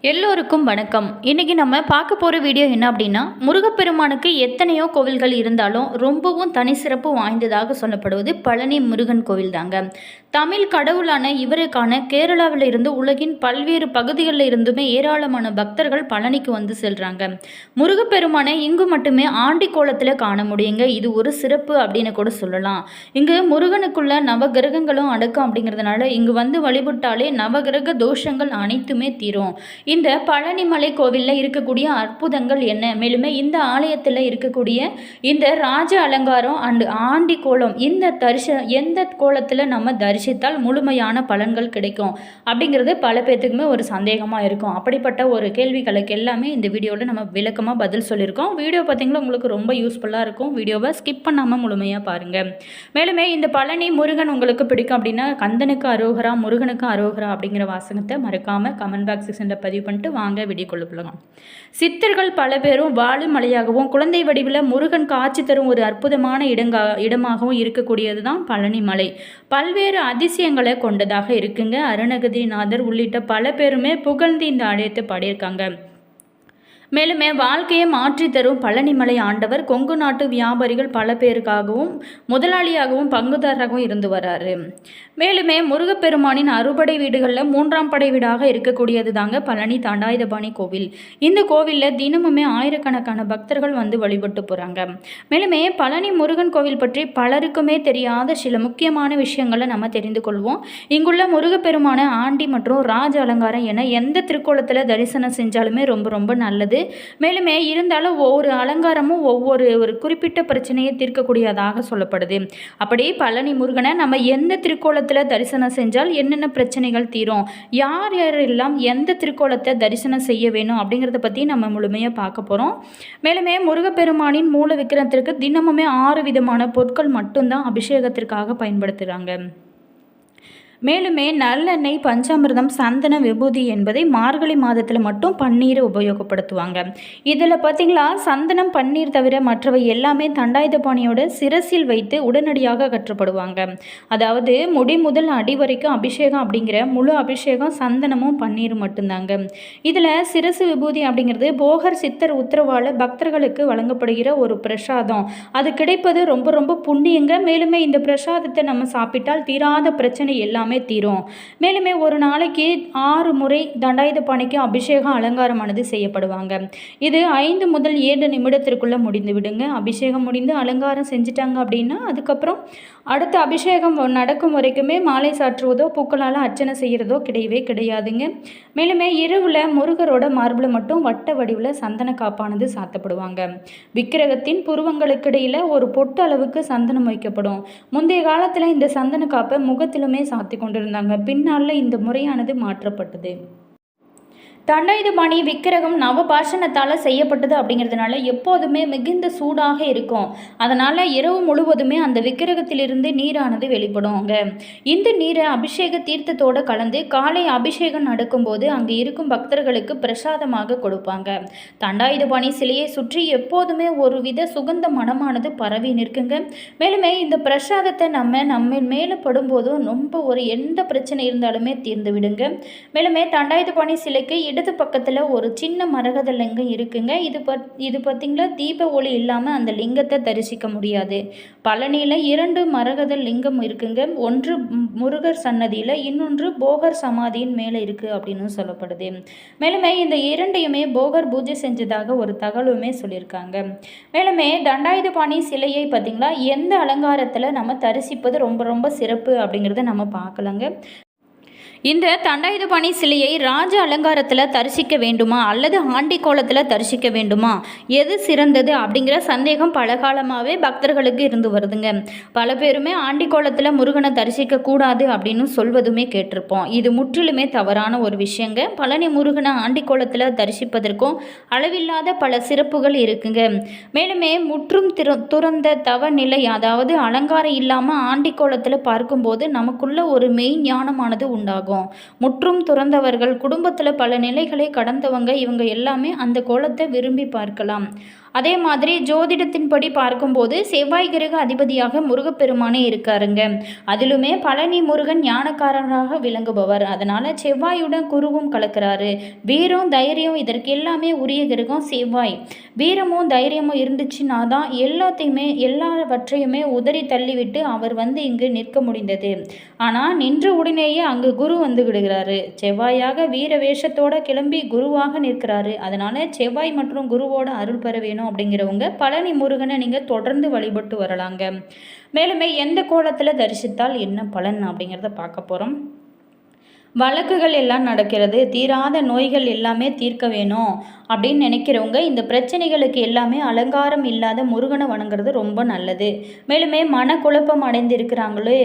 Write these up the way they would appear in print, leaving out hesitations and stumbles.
எல்லோருக்கும் வணக்கம். இன்னைக்கு நம்ம பார்க்க போகிற வீடியோ என்ன அப்படின்னா, முருகப்பெருமானுக்கு எத்தனையோ கோவில்கள் இருந்தாலும் ரொம்பவும் தனி சிறப்பு வாய்ந்ததாக சொல்லப்படுவது பழனி முருகன் கோவில் தாங்க. தமிழ் கடவுளான இவருக்கான கேரளாவில் இருந்து உலகின் பல்வேறு பகுதிகளில் இருந்துமே ஏராளமான பக்தர்கள் பழனிக்கு வந்து செல்றாங்க. முருகப்பெருமானை இங்கு மட்டுமே ஆண்டி கோலத்தில் காண முடியுங்க. இது ஒரு சிறப்பு அப்படின்னு கூட சொல்லலாம். இங்கு முருகனுக்குள்ள நவகிரகங்களும் அடக்கம் அப்படிங்கிறதுனால இங்கு வந்து வழிபட்டாலே நவகிரக தோஷங்கள் அனைத்துமே தீரும். இந்த பழனிமலை கோவிலில் இருக்கக்கூடிய அற்புதங்கள் என்ன, மேலுமே இந்த ஆலயத்தில் இருக்கக்கூடிய இந்த ராஜ அலங்காரம் அண்டு ஆண்டி கோலம், இந்த எந்த கோலத்தில் நம்ம தரிசித்தால் முழுமையான பலன்கள் கிடைக்கும் அப்படிங்கிறது பல பேர்த்துக்குமே ஒரு சந்தேகமாக இருக்கும். அப்படிப்பட்ட ஒரு கேள்விகளுக்கு எல்லாமே இந்த வீடியோவில் நம்ம விளக்கமாக பதில் சொல்லியிருக்கோம். வீடியோ பார்த்தீங்கன்னா உங்களுக்கு ரொம்ப யூஸ்ஃபுல்லாக இருக்கும். வீடியோவை ஸ்கிப் பண்ணாமல் முழுமையாக பாருங்கள். மேலுமே இந்த பழனி முருகன் உங்களுக்கு பிடிக்கும் அப்படின்னா கந்தனுக்கு அரோகரா, முருகனுக்கு அரோகரா அப்படிங்கிற வாசகத்தை மறக்காமல் கமெண்ட் பாக்ஸ் செக்ஷனில் பதிவு பண்ணிட்டு வாங்க வீடியோக்குள்ள போகலாம். சித்தர்கள் பல பேரும் வாழும் மலையாகவும் குழந்தை வடிவில் முருகன் காட்சி தரும் ஒரு அற்புதமான இடமாகவும் இருக்கக்கூடியது தான் பழனி மலை. பல்வேறு அதிசயங்களை கொண்டதாக இருக்குங்க. அருணகிரிநாதர் உள்ளிட்ட பல பேருமே புகழ்ந்து இந்த ஆலயத்தை பாடியிருக்காங்க. மேலுமே வாழ்க்கையை மாற்றி தரும் பழனிமலை ஆண்டவர் கொங்கு நாட்டு வியாபாரிகள் பல பேருக்காகவும் முதலாளியாகவும் பங்குதாரராகவும் இருந்து வராரு. மேலுமே முருகப்பெருமானின் அறுபடை வீடுகளில் 3ஆம் படை வீடாக இருக்கக்கூடியது தாங்க பழனி தண்டாயுதபாணி கோவில். இந்த கோவிலில் தினமுமே ஆயிரக்கணக்கான பக்தர்கள் வந்து வழிபட்டு போகிறாங்க. மேலுமே பழனி முருகன் கோவில் பற்றி பலருக்குமே தெரியாத சில முக்கியமான விஷயங்களை நம்ம தெரிந்து கொள்வோம். இங்குள்ள முருகப்பெருமான ஆண்டி மற்றும் ராஜ அலங்காரம் என எந்த திருக்கோலத்தில் தரிசனம் செஞ்சாலுமே ரொம்ப ரொம்ப நல்லது. மேலுமே இருந்தாலும் ஒவ்வொரு அலங்காரமும் ஒரு குறிப்பிட்ட பிரச்சனையை தீர்க்கக்கூடியதாக சொல்லப்படுது. அப்படி பழனி முருகனை நம்ம எந்த திருக்கோலத்தில் தரிசனம் செஞ்சால் என்னென்ன பிரச்சனைகள் தீரும், யார் யாரெல்லாம் எந்த திருக்கோலத்தை தரிசனம் செய்ய வேணும் அப்படிங்கிறத பற்றி நம்ம முழுமையாக பார்க்க போகிறோம். மேலுமே முருகப்பெருமானின் மூல விக்கிரகத்திற்கு தினமுமே 6 விதமான பொருட்கள் மட்டும்தான் அபிஷேகத்திற்காக பயன்படுத்துகிறாங்க. மேலுமே நல்லெண்ணெய், பஞ்சாமிர்தம், சந்தன, விபூதி என்பதை மார்கழி மாதத்தில் மட்டும் பன்னீரை உபயோகப்படுத்துவாங்க. இதில் பார்த்திங்களா, சந்தனம், பன்னீர் தவிர மற்றவை எல்லாமே தண்டாயுதபாணியோட சிரசில் வைத்து உடனடியாக கற்றப்படுவாங்க. அதாவது முடி முதல் அடி வரைக்கும் அபிஷேகம் அப்படிங்கிற முழு அபிஷேகம் சந்தனமும் பன்னீரும் மட்டும்தாங்க. இதில் சிரசு விபூதி அப்படிங்கிறது போகர் சித்தர் உத்தரவால பக்தர்களுக்கு வழங்கப்படுகிற ஒரு பிரசாதம். அது கிடைப்பது ரொம்ப ரொம்ப புண்ணியங்க. மேலுமே இந்த பிரசாதத்தை நம்ம சாப்பிட்டால் தீராத பிரச்சனை எல்லாம் தீரும். மேலுமே ஒரு நாளைக்கு 6 முறை தண்டாயுதபாணிக்கு அபிஷேகம் அலங்காரமானது செய்யப்படுவாங்க. இது 5 முதல் 7 நிமிடத்திற்குள்ள முடிந்து விடுங்க. அபிஷேகம் முடிந்து அலங்காரம் செஞ்சிட்டாங்க அப்படின்னா அதுக்கப்புறம் அடுத்த அபிஷேகம் நடக்கும் வரைக்குமே மாலை சாற்றுவதோ பூக்களால் அர்ச்சனை செய்கிறதோ கிடையவே கிடையாதுங்க. மேலுமே இரவில் முருகரோட மார்பில் மட்டும் வட்ட வடிவில் சந்தன காப்பானது சாத்தப்படுவாங்க. விக்கிரகத்தின் புருவங்களுக்கு இடையில் ஒரு பொட்டு அளவுக்கு சந்தனம் வைக்கப்படும். முந்தைய காலத்தில் இந்த சந்தன காப்பை முகத்திலுமே சாத்தி கொண்டிருந்தாங்க. பின்னால இந்த முறையானது மாற்றப்பட்டது. தண்டாயுதபாணி விக்கிரகம் நவபாஷணத்தால் செய்யப்பட்டது அப்படிங்கிறதுனால எப்போதுமே மிகுந்த சூடாக இருக்கும். அதனால் இரவு முழுவதுமே அந்த விக்கிரகத்திலிருந்து நீரானது வெளிப்படுவாங்க. இந்த நீரை அபிஷேக தீர்த்தத்தோடு கலந்து காலை அபிஷேகம் நடக்கும்போது அங்கே இருக்கும் பக்தர்களுக்கு பிரசாதமாக கொடுப்பாங்க. தண்டாயுதபாணி சிலையை சுற்றி எப்போதுமே ஒரு வித சுகந்த மனமானது பரவி நிற்குங்க. மேலுமே இந்த பிரசாதத்தை நம்ம மேலே படும்போதும் ரொம்ப எந்த பிரச்சனை இருந்தாலுமே தீர்ந்து விடுங்க. மேலுமே தண்டாயுதபாணி சிலைக்கு இடது பக்கத்தில் ஒரு சின்ன மரகத லிங்கம் இருக்குங்க. இது பார்த்தீங்களா, தீப ஒளி இல்லாமல் அந்த லிங்கத்தை தரிசிக்க முடியாது. பழனியில் 2 மரகத லிங்கம் இருக்குங்க. ஒன்று முருகர் சன்னதியில், இன்னொன்று போகர் சமாதியின் மேலே இருக்குது அப்படின்னு சொல்லப்படுது. மேலுமே இந்த 2ஐயுமே போகர் பூஜை செஞ்சதாக ஒரு தகவலுமே சொல்லியிருக்காங்க. மேலுமே தண்டாயுதபாணி சிலையை பார்த்தீங்களா எந்த அலங்காரத்தில் நம்ம தரிசிப்பது ரொம்ப ரொம்ப சிறப்பு அப்படிங்கிறத நம்ம பார்க்கலாங்க. இந்த தண்டாயுதபாணி சிலையை ராஜ அலங்காரத்தில் தரிசிக்க வேண்டுமா அல்லது ஆண்டி கோலத்தில் தரிசிக்க வேண்டுமா, எது சிறந்தது அப்படிங்கிற சந்தேகம் பல காலமாகவே பக்தர்களுக்கு இருந்து வருதுங்க. பல பேருமே ஆண்டி கோலத்தில் முருகனை தரிசிக்க கூடாது அப்படின்னு சொல்வதுமே கேட்டிருப்போம். இது முற்றிலுமே தவறான ஒரு விஷயங்க. பழனி முருகனை ஆண்டி கோலத்தில் தரிசிப்பதற்கும் அளவில்லாத பல சிறப்புகள் இருக்குங்க. மேலுமே முற்றும் துறந்த தவ நிலை, அதாவது அலங்காரம் இல்லாமல் ஆண்டி கோலத்தில் பார்க்கும்போது நமக்குள்ள ஒரு மெய் ஞானமானது உண்டாகும். முற்றும் துறந்தவர்கள், குடும்பத்தில் பல நிலைகளை கடந்தவங்க, இவங்க எல்லாமே அந்த கோலத்தை விரும்பி பார்க்கலாம். அதே மாதிரி ஜோதிடத்தின்படி பார்க்கும்போது செவ்வாய் கிரக அதிபதியாக முருகப்பெருமானே இருக்காருங்க. அதிலுமே பழனி முருகன் ஞானக்காரராக விளங்குபவர். அதனால் செவ்வாயுடன் குருவும் கலக்கிறாரு. வீரம் தைரியம் இதற்கு எல்லாமே உரிய கிரகம் செவ்வாய். வீரமும் தைரியமும் இருந்துச்சுன்னா தான் எல்லாவற்றையுமே உதறி தள்ளிவிட்டு அவர் இங்கு நிற்க முடிந்தது. ஆனால் நின்ற உடனேயே அங்கு குரு விடுகிறாரு. செவ்வாயாக வீர வேஷத்தோட கிளம்பி குருவாக நிற்கிறாரு. அதனால செவ்வாய் மற்றும் குருவோட அருள் பெற வேணும் அப்படிங்கிறவங்க பழனி முருகனை நீங்கள் தொடர்ந்து வழிபட்டு வரலாங்க. மேலுமே எந்த கோலத்தில் தரிசித்தால் என்ன பலன் அப்படிங்கிறத பார்க்க போகிறோம். வழக்குகள் எல்லாம் நடக்கிறது, தீராத நோய்கள் எல்லாமே தீர்க்க வேணும் அப்படின்னு நினைக்கிறவங்க இந்த பிரச்சனைகளுக்கு எல்லாமே அலங்காரம் இல்லாத முருகனை வணங்குறது ரொம்ப நல்லது. மேலுமே மனக்குழப்பம் அடைந்திருக்கிறாங்களே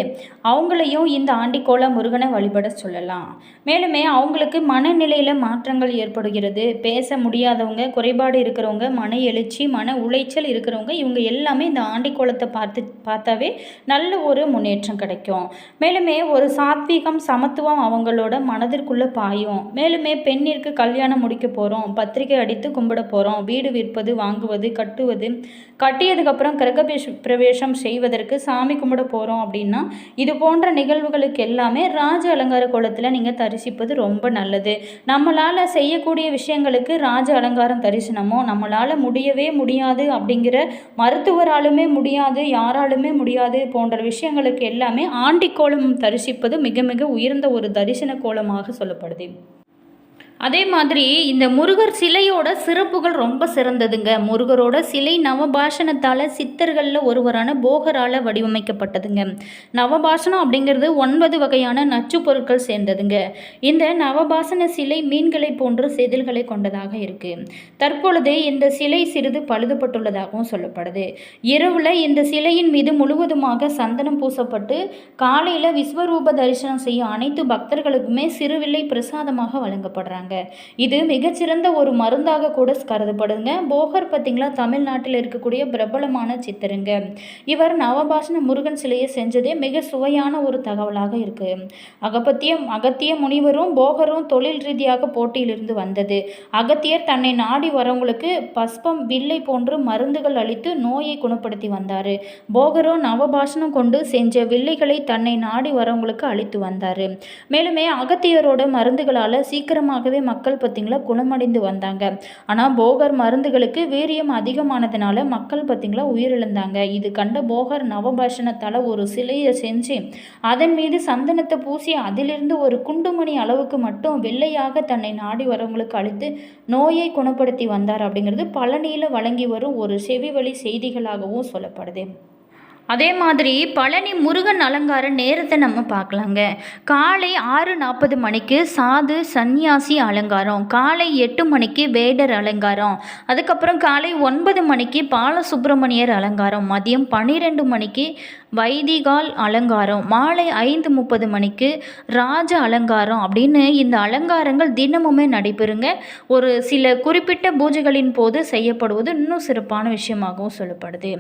அவங்களையும் இந்த ஆண்டிக்கோள முருகனை வழிபட சொல்லலாம். மேலுமே அவங்களுக்கு மனநிலையில் மாற்றங்கள் ஏற்படுகிறது. பேச முடியாதவங்க, குறைபாடு இருக்கிறவங்க, மன எழுச்சி, மன உளைச்சல் இருக்கிறவங்க, இவங்க எல்லாமே இந்த ஆண்டிக்கோளத்தை பார்த்தாவே நல்ல ஒரு முன்னேற்றம் கிடைக்கும். மேலுமே ஒரு சாத்வீகம், சமத்துவம் அவங்களோட மனதிற்குள்ள பாயும். மேலுமே பெண்ணிற்கு கல்யாணம் முடிக்க போகிறோம், பத்திரிகை அடித்து கும்பிட போகிறோம், வீடு விற்பது, வாங்குவது, கட்டுவது, கட்டியதுக்கப்புறம் கிரக பிரவேசம் செய்வதற்கு சாமி கும்பிட போகிறோம் அப்படின்னா இது போன்ற நிகழ்வுகளுக்கு எல்லாமே ராஜ அலங்கார கோலத்தில் நீங்கள் தரிசிப்பது ரொம்ப நல்லது. நம்மளால் செய்யக்கூடிய விஷயங்களுக்கு ராஜ அலங்காரம் தரிசனமோ, நம்மளால் முடியவே முடியாது அப்படிங்கிற மருத்துவராலுமே முடியாது, யாராலுமே முடியாது போன்ற விஷயங்களுக்கு எல்லாமே ஆண்டிக்கோலம் தரிசிப்பது மிக மிக உயர்ந்த ஒரு தரிசன கோலமாக சொல்லப்படுது. அதே மாதிரி இந்த முருகர் சிலையோட சிறப்புகள் ரொம்ப சிறந்ததுங்க. முருகரோட சிலை நவபாஷணத்தால் சித்தர்களில் ஒருவரான போகரால் வடிவமைக்கப்பட்டதுங்க. நவபாஷணம் அப்படிங்கிறது 9 வகையான நச்சு பொருட்கள் சேர்ந்ததுங்க. இந்த நவபாஷண சிலை மீன்களை போன்ற செதில்களை கொண்டதாக இருக்கு. தற்பொழுது இந்த சிலை சிறிது பழுதுபட்டுள்ளதாகவும் சொல்லப்படுது. இரவில் இந்த சிலையின் மீது முழுவதுமாக சந்தனம் பூசப்பட்டு காலையில் விஸ்வரூப தரிசனம் செய்ய அனைத்து பக்தர்களுக்குமே சிறுவில்லை பிரசாதமாக வழங்கப்படுறாங்க. இது மிகச்சிறந்த ஒரு மருந்தாக கூட கருதப்படுங்க. போகர் பார்த்தீங்களா, தமிழ்நாட்டில் இருக்கக்கூடிய பிரபலமான சித்தருங்க. இவர் நவபாஷண முருகன் சிலையை செஞ்சதே மிக சுவையான ஒரு தகவலாக இருக்கு. அகத்திய முனிவரும் போகரும் தொழில் ரீதியாக போட்டியிலிருந்து வந்தது. அகத்தியர் தன்னை நாடி வரவங்களுக்கு பஸ்பம், வில்லை போன்று மருந்துகள் அளித்து நோயை குணப்படுத்தி வந்தார். போகரோ நவபாஷணம் கொண்டு செஞ்ச வில்லைகளை தன்னை நாடி வரவங்களுக்கு அளித்து வந்தார். மேலுமே அகத்தியரோட மருந்துகளால் சீக்கிரமாகவே மக்கள் பார்த்தீங்களா குணமடைந்து வந்தாங்க. ஆனால் போகர் மருந்துகளுக்கு வீரியம் அதிகமானதுனால மக்கள் பார்த்தீங்களா உயிரிழந்தாங்க. இது கண்ட போகர் நவபாஷணத்தால் ஒரு சிலையை செஞ்சு அதன் மீது சந்தனத்தை பூசி அதிலிருந்து ஒரு குண்டுமணி அளவுக்கு மட்டும் வெள்ளையாக தன்னை நாடி வரவங்களுக்கு அளித்து நோயை குணப்படுத்தி வந்தார் அப்படிங்கிறது பழனியில் வழங்கி வரும் ஒரு செவிவழி செய்திகளாகவும் சொல்லப்படுது. அதே மாதிரி பழனி முருகன் அலங்கார நேரத்தை நம்ம பார்க்கலாங்க. காலை 6:40 மணிக்கு சாது சந்நியாசி அலங்காரம், காலை 8 மணிக்கு வேடர் அலங்காரம், அதுக்கப்புறம் காலை 9 மணிக்கு பாலசுப்பிரமணியர் அலங்காரம், மதியம் 12 மணிக்கு வைதிகால் அலங்காரம், மாலை 5:30 மணிக்கு ராஜ அலங்காரம் அப்படின்னு இந்த அலங்காரங்கள் தினமுமே நடைபெறுங்க. ஒரு சில குறிப்பிட்ட பூஜைகளின் போது செய்யப்படுவது இன்னும் சிறப்பான விஷயமாகவும் சொல்லப்படுது.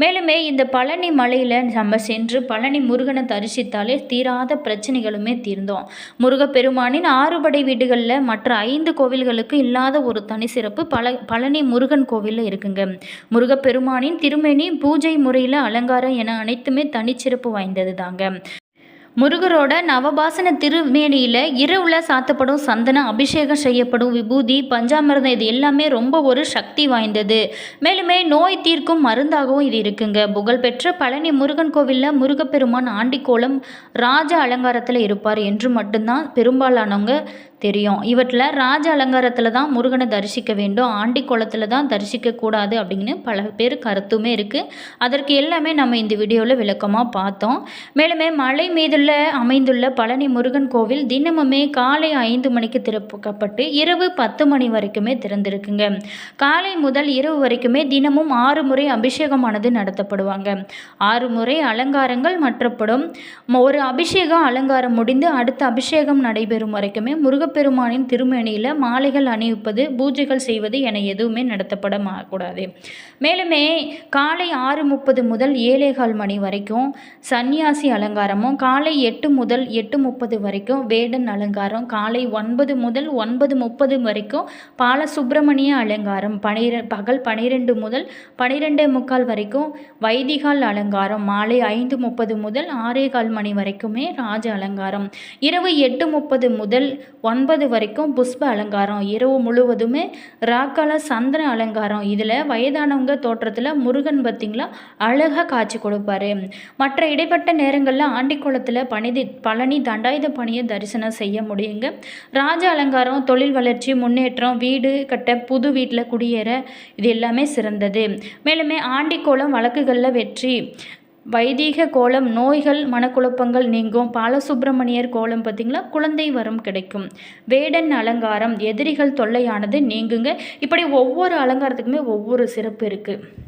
மேலுமே இந்த பழனி மலையில் நம்ம சென்று பழனி முருகனை தரிசித்தாலே தீராத பிரச்சனைகளுமே தீர்ந்தோம். முருகப்பெருமானின் 6 படை வீடுகளில் மற்ற 5 கோவில்களுக்கு இல்லாத ஒரு தனி சிறப்பு பழனி முருகன் கோவிலில் இருக்குங்க. முருகப்பெருமானின் திருமேனி, பூஜை முறையில் அலங்காரம் என அனைத்துமே தனிச்சிறப்பு வாய்ந்தது தாங்க. முருகரோட நவபாசன திருமேனியில் இரவுல சாத்தப்படும் சந்தனம், அபிஷேகம் செய்யப்படும் விபூதி, பஞ்சாமிர்தம் இது எல்லாமே ரொம்ப ஒரு சக்தி வாய்ந்தது. மேலுமே நோய் தீர்க்கும் மருந்தாகவும் இது இருக்குங்க. புகழ்பெற்ற பழனி முருகன் கோவிலில் முருகப்பெருமான் ஆண்டிக்கோலம் ராஜ அலங்காரத்தில் இருப்பார் என்று மட்டும்தான் பெரும்பாலானவங்க தெரியும். இவற்றில் ராஜ அலங்காரத்தில் தான் முருகனை தரிசிக்க வேண்டும், ஆண்டி கோலத்தில் தான் தரிசிக்கக்கூடாது அப்படின்னு பல பேர் கருத்துமே இருக்குது. அதற்கு எல்லாமே நம்ம இந்த வீடியோவில் விளக்கமாக பார்த்தோம். மேலுமே மலை மீதுள்ள அமைந்துள்ள பழனி முருகன் கோவில் தினமுமே காலை 5 மணிக்கு திறக்கப்பட்டு இரவு 10 மணி வரைக்குமே திறந்திருக்குங்க. காலை முதல் இரவு வரைக்குமே தினமும் 6 முறை அபிஷேகமானது நடத்தப்படுவாங்க. 6 முறை அலங்காரங்கள் மாற்றப்படும். ஒரு அபிஷேகம் அலங்காரம் முடிந்து அடுத்த அபிஷேகம் நடைபெறும் வரைக்குமே முருகப்பெருமானின் திருமேனியில் மாலைகள் அணிவிப்பது, பூஜைகள் செய்வது என எதுவுமே நடத்தப்பட கூடாது. மேலுமே காலை 6:30 முதல் 7:15 மணி வரைக்கும் சன்னியாசி அலங்காரமும், காலை 8 முதல் 8:30 வரைக்கும் வேடன் அலங்காரம், காலை 9 முதல் 9:30 வரைக்கும் பாலசுப்பிரமணிய அலங்காரம், பகல் 12 முதல் 12:45 வரைக்கும் வைதிகால் அலங்காரம், மாலை 5:30 முதல் 6:15 மணி வரைக்குமே ராஜ அலங்காரம், இரவு 8:30 முதல் 9 வரைக்கும் புஷ்ப அலங்காரம், இரவு முழுவதுமே ராக்கால சந்தன அலங்காரம். இதில் வயதானவங்க தோற்றத்தில் முருகன் பார்த்திங்களா அழகாக காட்சி கொடுப்பாரு. மற்ற இடைப்பட்ட நேரங்களில் ஆண்டிக்குளத்தில் பழனி தண்டாயுதபாணியை தரிசனம் செய்ய முடியுங்க. ராஜ அலங்காரம், தொழில் வளர்ச்சி, முன்னேற்றம், வீடு கட்ட, புது வீட்டில் குடியேற இது எல்லாமே சிறந்தது. மேலுமே ஆண்டிக்கோலம் வழக்குகளில் வெற்றி, வைதீக கோலம் நோய்கள் மனக்குழப்பங்கள் நீங்கும், பாலசுப்பிரமணியர் கோலம் பார்த்திங்களா குழந்தை வரம் கிடைக்கும், வேடன் அலங்காரம் எதிரிகள் தொல்லையானது நீங்குங்க. இப்படி ஒவ்வொரு அலங்காரத்துக்குமே ஒவ்வொரு சிறப்பு இருக்குது.